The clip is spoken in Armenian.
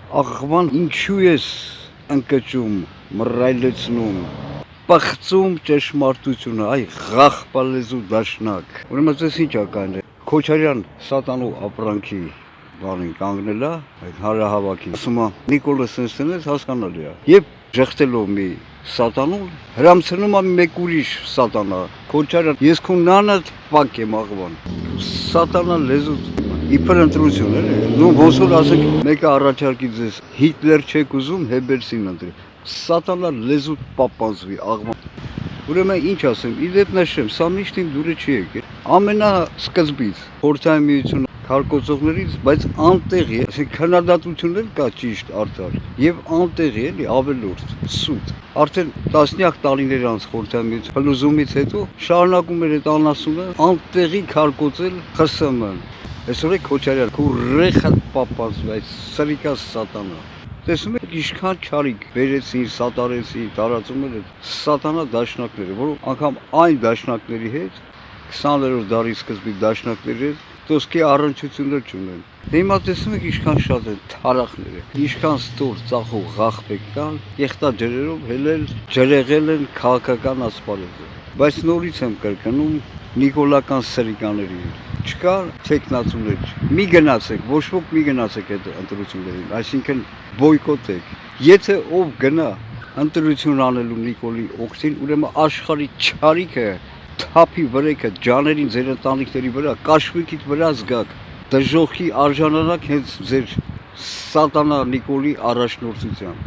աղվան ինչու ես ընկճում, մռայլեցնում, պղծում ճշմարտությունը, այ ղախպալեզու դաշնակ։ Ուրեմն ձեզ ինչ ակայն է, Քոչարյան սատանու ապրանքի բանին կանգնել է, այդ հարահավաքին, ասում է Նիկոլը Սենսենից հասկանալի է, և ժեղտելով մի սատանու, հրամցնում է մեկ ուրիշ սատանա, Քոչարյան, ես քո նանդ պակ եմ աղվան, սատանա լեզուց, իբր ընտրություն էլի, նու ոնց որ ասենք մեկը առաջարկի ձեզ, Հիտլեր չեք ուզում, Հեբերսին ընտրի, սատանա լեզուտ պապանձվի աղվան, ուրեմն ինչ ասեմ, իդեպ նշեմ, սա միշտ իմ դուրը չի եկել, ամենասկզբից, Խորհրդային Միությունը քարկոծողներից, բայց անտեղի, այսինքն քննադատություններ կա ճիշտ արդար, եւ անտեղի էլի ավելորդ, սուտ, արդեն տասնյակ տարիներ անց Խորհրդային Միության փլուզումից հետո շարունակում էր այդ անասունը անտեղի քարկոծել ԽՍՀՄ-ն, այսօր է Քոչարյան, քո ռեխը պապանձվի, այդ սրիկա սատանա, տեսնում եք ինչքան չարիք բերեցին, սատարեցին, տարածում էր սատանա դաշնակները, որոնք անգամ այն դաշնակների հետ, 20-րդ դարի սկզբի դաշնակների հետ, ոսկե առնչություններ չունեն։ Դե հիմա տեսնում եք ինչքան շատ են թարախները, ինչքան ստոր ծախող ղախպեկ կան, եղտաջրերով ջրեղել են քաղաքական ասպարեզը։ Բայց նորից եմ կրկնում նիկոլական սրիկաների չկա թեկնածուներ, մի գնացեք, ոչ ոք մի գնացեք այդ ընտրություններին, այսինքն բոյկոտեք։ Եթե ով գնա ընտրություն անելու Նիկոլի օգտին, ուրեմն աշխարհի չարիքը, թափի վրեքը, ջաներին ձեր ընտանիքների վրա, կաշվիկիդ վրա զգաք, դժոխքի արժանանաք հենց ձեր սատանա Նիկոլի առաջնորդությամբ։